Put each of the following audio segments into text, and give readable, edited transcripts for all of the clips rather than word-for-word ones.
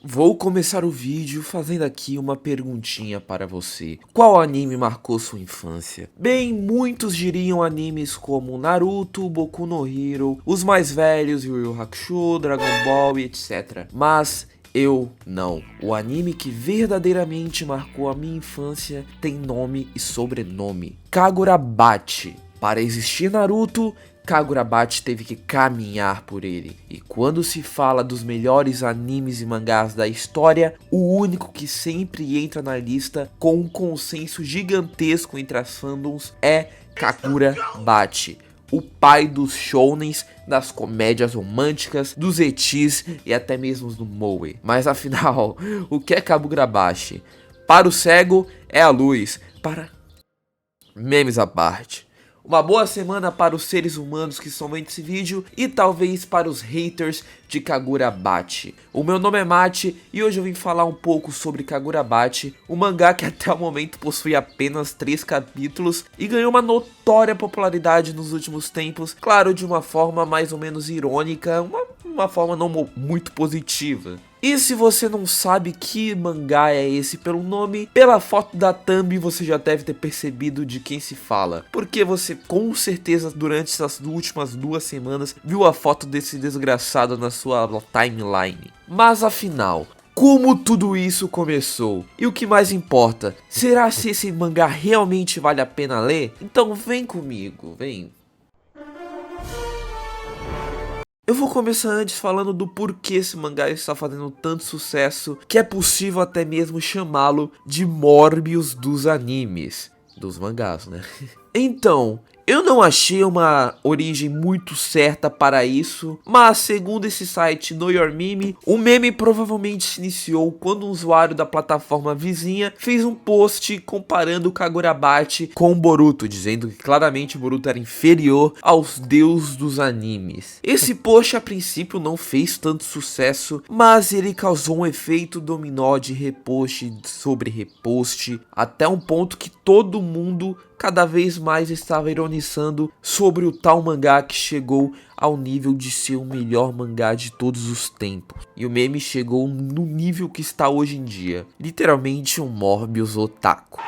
Vou começar o vídeo fazendo aqui uma perguntinha para você. Qual anime marcou sua infância? Bem, muitos diriam animes como Naruto, Boku no Hero, os mais velhos, Yu Yu Hakusho, Dragon Ball e etc. Mas eu não. O anime que verdadeiramente marcou a minha infância tem nome e sobrenome: Kagurabachi. Para existir Naruto, Kagurabachi teve que caminhar por ele. E quando se fala dos melhores animes e mangás da história, o único que sempre entra na lista com um consenso gigantesco entre as fandoms é Kagurabachi, o pai dos shounens, das comédias românticas, dos etis e até mesmo do moe. Mas afinal, o que é Kagurabachi? Para o cego é a luz, para memes à parte. Uma boa semana para os seres humanos que estão vendo esse vídeo e talvez para os haters de Kagurabachi. O meu nome é Mati e hoje eu vim falar um pouco sobre Kagurabachi, o mangá que até o momento possui apenas 3 capítulos e ganhou uma notória popularidade nos últimos tempos, claro, de uma forma mais ou menos irônica, uma forma não muito positiva. E se você não sabe que mangá é esse pelo nome, pela foto da thumb você já deve ter percebido de quem se fala. Porque você com certeza durante essas últimas 2 semanas viu a foto desse desgraçado na sua timeline. Mas afinal, como tudo isso começou? E o que mais importa, será se esse mangá realmente vale a pena ler? Então vem comigo, vem. Eu vou começar antes falando do porquê esse mangá está fazendo tanto sucesso, que é possível até mesmo chamá-lo de Morbius dos animes, dos mangás, né? Então, eu não achei uma origem muito certa para isso, mas segundo esse site Know Your Meme, o meme provavelmente se iniciou quando um usuário da plataforma vizinha fez um post comparando o Kagurabachi com o Boruto, dizendo que claramente o Boruto era inferior aos deuses dos animes. Esse post a princípio não fez tanto sucesso, mas ele causou um efeito dominó de repost sobre repost, até um ponto que todo mundo cada vez mais estava ironizando sobre o tal mangá que chegou ao nível de ser o melhor mangá de todos os tempos. E o meme chegou no nível que está hoje em dia, literalmente um Morbius otaku.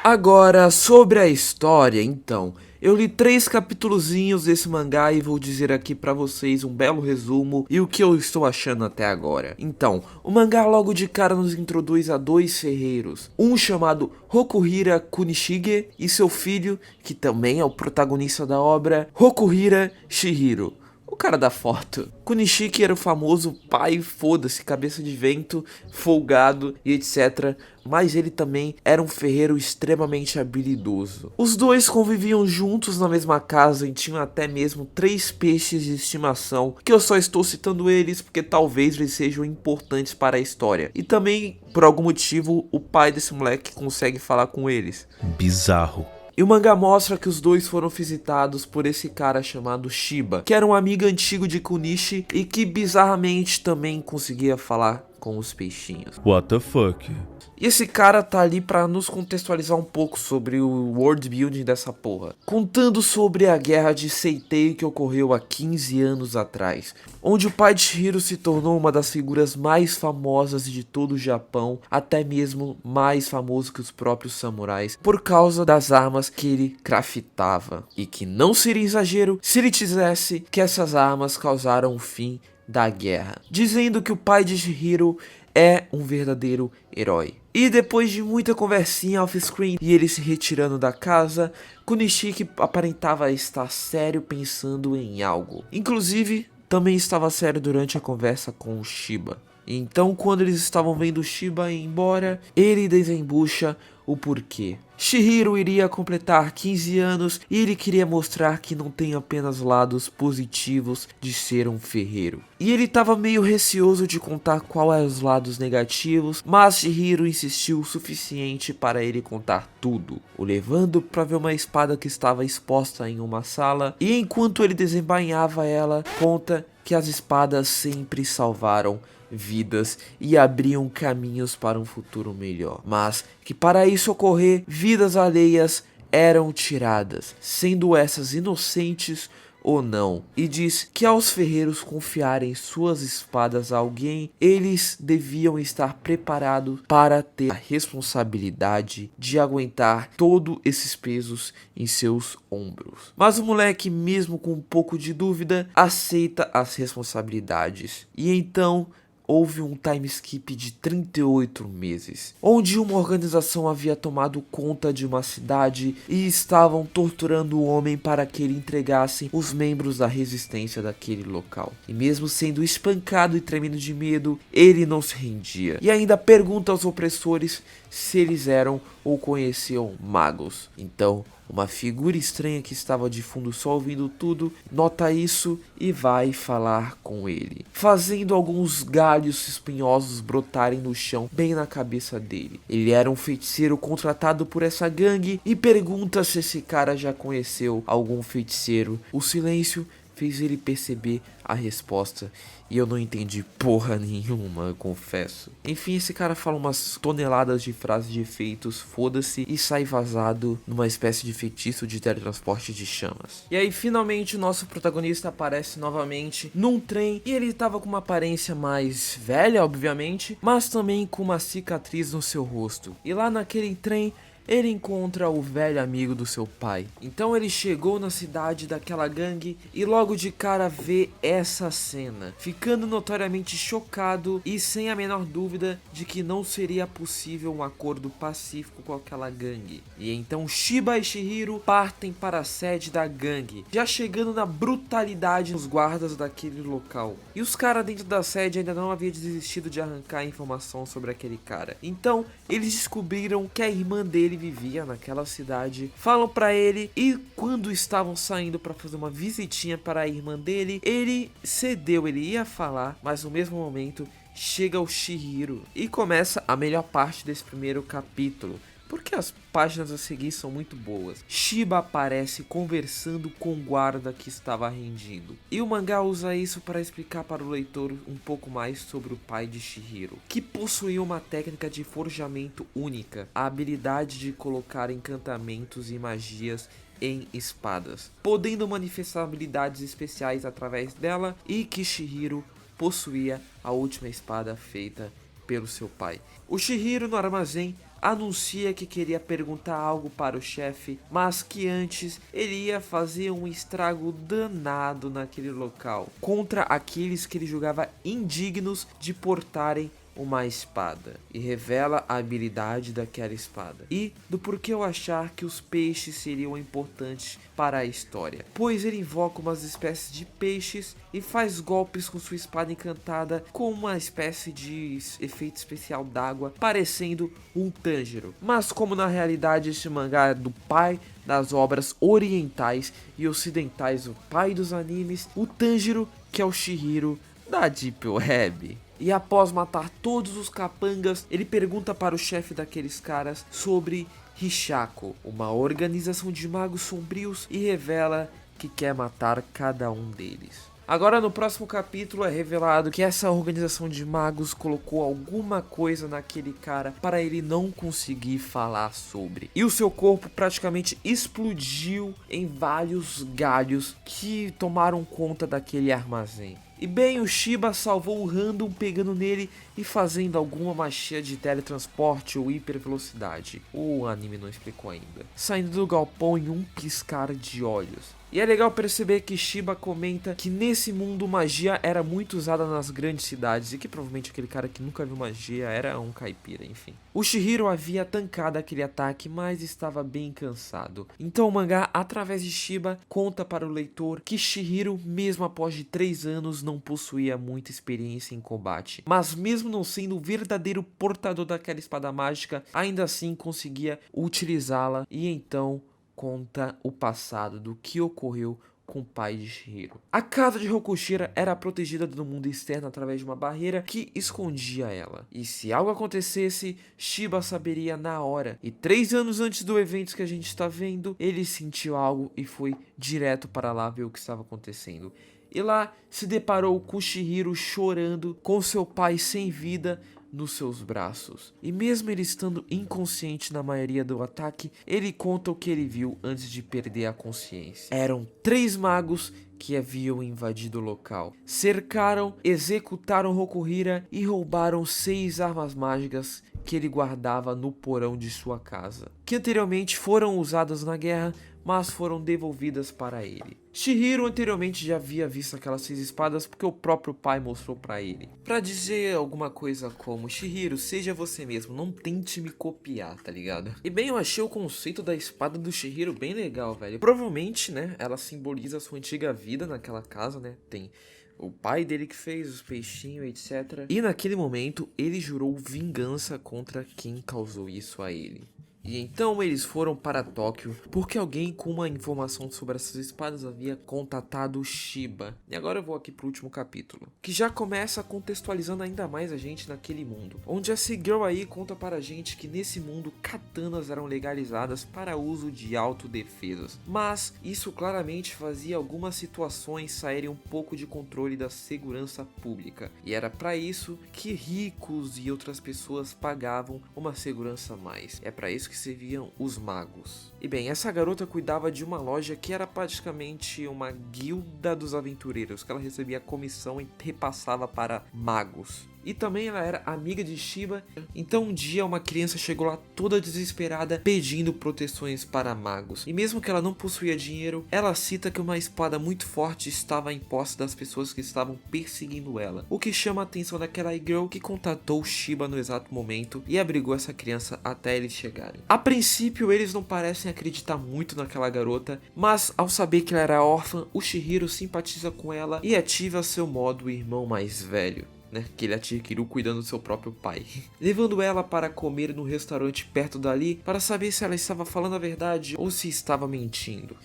Agora, sobre a história, então, eu li 3 capítulozinhos desse mangá e vou dizer aqui pra vocês um belo resumo e o que eu estou achando até agora. Então, o mangá logo de cara nos introduz a 2 ferreiros, um chamado Rokuhira Kunishige e seu filho, que também é o protagonista da obra, Rokuhira Shihiro. O cara da foto. Kunishiki era o famoso pai foda-se, cabeça de vento, folgado e etc. Mas ele também era um ferreiro extremamente habilidoso. Os dois conviviam juntos na mesma casa e tinham até mesmo 3 peixes de estimação, que eu só estou citando eles porque talvez eles sejam importantes para a história. E também, por algum motivo, o pai desse moleque consegue falar com eles. Bizarro. E o mangá mostra que os dois foram visitados por esse cara chamado Shiba, que era um amigo antigo de Kunishi e que bizarramente também conseguia falar com os peixinhos. What the fuck? E esse cara tá ali pra nos contextualizar um pouco sobre o world building dessa porra, contando sobre a guerra de Seitei que ocorreu há 15 anos atrás, onde o pai de Shihiro se tornou uma das figuras mais famosas de todo o Japão, até mesmo mais famoso que os próprios samurais, por causa das armas que ele craftava. E que não seria exagero se ele dissesse que essas armas causaram o fim da guerra, dizendo que o pai de Shihiro é um verdadeiro herói. E depois de muita conversinha off-screen e ele se retirando da casa, Kunishiki aparentava estar sério pensando em algo. Inclusive, também estava sério durante a conversa com o Shiba. Então, quando eles estavam vendo o Shiba ir embora, ele desembucha o porquê. Shihiro iria completar 15 anos e ele queria mostrar que não tem apenas lados positivos de ser um ferreiro. E ele estava meio receoso de contar quais eram os lados negativos, mas Shihiro insistiu o suficiente para ele contar tudo, o levando para ver uma espada que estava exposta em uma sala, e enquanto ele desembainhava ela, conta que as espadas sempre salvaram vidas e abriam caminhos para um futuro melhor, mas que para isso ocorrer, vidas alheias eram tiradas, sendo essas inocentes ou não, e diz que aos ferreiros confiarem suas espadas a alguém, eles deviam estar preparados para ter a responsabilidade de aguentar todos esses pesos em seus ombros. Mas o moleque, mesmo com um pouco de dúvida, aceita as responsabilidades. E então houve um time skip de 38 meses, onde uma organização havia tomado conta de uma cidade e estavam torturando o homem para que ele entregasse os membros da resistência daquele local. E mesmo sendo espancado e tremendo de medo, ele não se rendia. E ainda pergunta aos opressores se eles eram ou conheciam magos. Então, uma figura estranha que estava de fundo só ouvindo tudo, nota isso e vai falar com ele, fazendo alguns galhos espinhosos brotarem no chão bem na cabeça dele. Ele era um feiticeiro contratado por essa gangue e pergunta se esse cara já conheceu algum feiticeiro. O silêncio fez ele perceber a resposta e eu não entendi porra nenhuma, eu confesso. Enfim, esse cara fala umas toneladas de frases de efeitos, foda-se, e sai vazado numa espécie de feitiço de teletransporte de chamas. E aí finalmente o nosso protagonista aparece novamente num trem e ele tava com uma aparência mais velha, obviamente, mas também com uma cicatriz no seu rosto. E lá naquele trem ele encontra o velho amigo do seu pai. Então ele chegou na cidade daquela gangue e logo de cara vê essa cena, ficando notoriamente chocado e sem a menor dúvida de que não seria possível um acordo pacífico com aquela gangue. E então Shiba e Chihiro partem para a sede da gangue, já chegando na brutalidade dos guardas daquele local. E os caras dentro da sede ainda não haviam desistido de arrancar informação sobre aquele cara. Então eles descobriram que a irmã dele vivia naquela cidade, falam pra ele e quando estavam saindo pra fazer uma visitinha para a irmã dele, ele cedeu, ele ia falar, mas no mesmo momento chega o Chihiro e começa a melhor parte desse primeiro capítulo, porque as páginas a seguir são muito boas. Shiba aparece conversando com o guarda que estava rendido. E o mangá usa isso para explicar para o leitor um pouco mais sobre o pai de Chihiro, que possuía uma técnica de forjamento única, a habilidade de colocar encantamentos e magias em espadas, podendo manifestar habilidades especiais através dela, e que Chihiro possuía a última espada feita pelo seu pai. O Chihiro no armazém anuncia que queria perguntar algo para o chefe, mas que antes ele ia fazer um estrago danado naquele local, contra aqueles que ele julgava indignos de portarem uma espada, e revela a habilidade daquela espada e do porquê eu achar que os peixes seriam importantes para a história, pois ele invoca umas espécies de peixes e faz golpes com sua espada encantada com uma espécie de efeito especial d'água, parecendo um Tanjiro. Mas como na realidade este mangá é do pai das obras orientais e ocidentais, o pai dos animes, o Tanjiro, que é o Chihiro da Deep Web. E após matar todos os capangas, ele pergunta para o chefe daqueles caras sobre Hishako, uma organização de magos sombrios, e revela que quer matar cada um deles. Agora no próximo capítulo é revelado que essa organização de magos colocou alguma coisa naquele cara para ele não conseguir falar sobre. E o seu corpo praticamente explodiu em vários galhos que tomaram conta daquele armazém. E bem, o Shiba salvou o Random pegando nele e fazendo alguma magia de teletransporte ou hipervelocidade. O anime não explicou ainda. Saindo do galpão em um piscar de olhos. E é legal perceber que Shiba comenta que nesse mundo magia era muito usada nas grandes cidades e que provavelmente aquele cara que nunca viu magia era um caipira, enfim. O Chihiro havia tancado aquele ataque, mas estava bem cansado. Então o mangá, através de Shiba, conta para o leitor que Chihiro, mesmo após de 3 anos, não possuía muita experiência em combate. Mas mesmo não sendo o verdadeiro portador daquela espada mágica, ainda assim conseguia utilizá-la, e então conta o passado do que ocorreu com o pai de Chihiro. A casa de Rokushira era protegida do mundo externo através de uma barreira que escondia ela. E se algo acontecesse, Shiba saberia na hora. E 3 anos antes do evento que a gente está vendo, ele sentiu algo e foi direto para lá ver o que estava acontecendo. E lá se deparou com Chihiro chorando, com seu pai sem vida nos seus braços. E mesmo ele estando inconsciente na maioria do ataque, ele conta o que ele viu antes de perder a consciência. Eram 3 magos que haviam invadido o local. Cercaram, executaram Rokuhira e roubaram 6 armas mágicas que ele guardava no porão de sua casa, que anteriormente foram usadas na guerra, mas foram devolvidas para ele. Chihiro anteriormente já havia visto aquelas 6 espadas porque o próprio pai mostrou para ele. Pra dizer alguma coisa como: Chihiro, seja você mesmo, não tente me copiar, tá ligado? E bem, eu achei o conceito da espada do Chihiro bem legal, velho. Provavelmente, né, ela simboliza a sua antiga vida naquela casa, né, tem o pai dele que fez os peixinhos, etc. E naquele momento, ele jurou vingança contra quem causou isso a ele. E então eles foram para Tóquio porque alguém com uma informação sobre essas espadas havia contatado Shiba. E agora eu vou aqui pro último capítulo, que já começa contextualizando ainda mais a gente naquele mundo, onde a Sigirl aí conta para a gente que nesse mundo katanas eram legalizadas para uso de autodefesas, mas isso claramente fazia algumas situações saírem um pouco de controle da segurança pública, e era para isso que ricos e outras pessoas pagavam uma segurança a mais. É para isso que serviam os magos. E bem, essa garota cuidava de uma loja que era praticamente uma guilda dos aventureiros, que ela recebia comissão e repassava para magos. E também ela era amiga de Shiba, então um dia uma criança chegou lá toda desesperada pedindo proteções para magos. E mesmo que ela não possuía dinheiro, ela cita que uma espada muito forte estava em posse das pessoas que estavam perseguindo ela. O que chama a atenção daquela girl que contatou Shiba no exato momento e abrigou essa criança até eles chegarem. A princípio eles não parecem acreditar muito naquela garota, mas ao saber que ela era órfã, o Chihiro simpatiza com ela e ativa seu modo irmão mais velho, né, que ele adquiriu cuidando do seu próprio pai, levando ela para comer no restaurante perto dali para saber se ela estava falando a verdade ou se estava mentindo.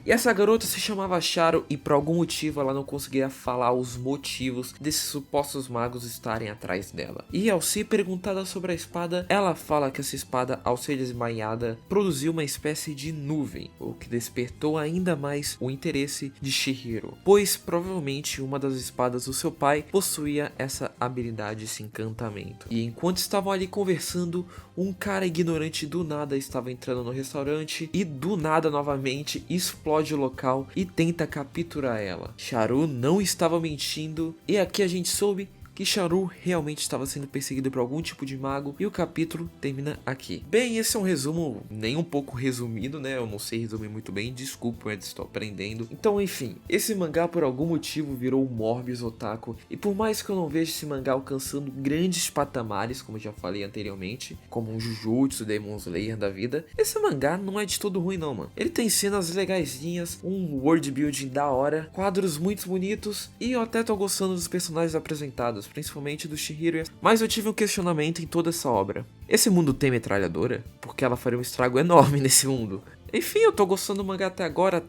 E essa garota se chamava Charo e por algum motivo ela não conseguia falar os motivos desses supostos magos estarem atrás dela. E ao ser perguntada sobre a espada, ela fala que essa espada, ao ser desmaiada, produziu uma espécie de nuvem, o que despertou ainda mais o interesse de Chihiro, pois provavelmente uma das espadas do seu pai possuía essa habilidade, esse encantamento. E enquanto estavam ali conversando, um cara ignorante do nada estava entrando no restaurante e do nada novamente explode o local e tenta capturar ela. Charo não estava mentindo e aqui a gente soube que Charo realmente estava sendo perseguido por algum tipo de mago e o capítulo termina aqui. Bem, esse é um resumo nem um pouco resumido, né? Eu não sei resumir muito bem, desculpa, eu estou aprendendo. Então, enfim, esse mangá por algum motivo virou um Morbius Otaku e por mais que eu não veja esse mangá alcançando grandes patamares, como eu já falei anteriormente, como um Jujutsu, Demon Slayer da vida, esse mangá não é de todo ruim não, mano. Ele tem cenas legaisinhas, um world building da hora, quadros muito bonitos e eu até tô gostando dos personagens apresentados, principalmente do Chihiro. Mas eu tive um questionamento em toda essa obra. Esse mundo tem metralhadora? Porque ela faria um estrago enorme nesse mundo. Enfim, eu tô gostando do mangá até agora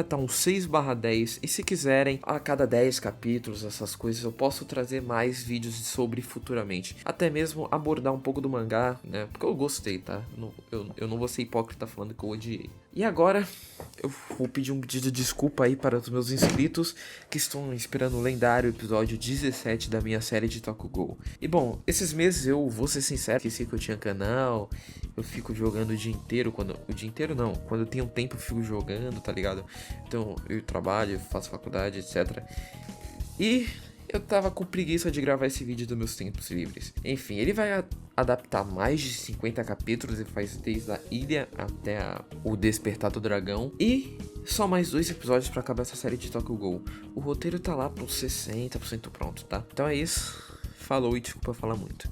tá um 6/10, e se quiserem, a cada 10 capítulos, essas coisas, eu posso trazer mais vídeos sobre futuramente, até mesmo abordar um pouco do mangá, né, porque eu gostei, tá, eu não vou ser hipócrita falando que eu odiei. E agora, eu vou pedir um pedido de desculpa aí para os meus inscritos que estão esperando o lendário episódio 17 da minha série de Tokugou. E bom, esses meses eu vou ser sincero, esqueci que eu tinha canal, eu fico jogando o dia inteiro, quando eu tenho tempo eu fico jogando, tá ligado? Então eu trabalho, faço faculdade, etc. E eu tava com preguiça de gravar esse vídeo dos meus tempos livres. Enfim, ele vai adaptar mais de 50 capítulos e faz desde a ilha até o despertar do dragão. E só mais 2 episódios pra acabar essa série de Tokugou. O roteiro tá lá pro 60% pronto, tá? Então é isso. Falou e desculpa falar muito.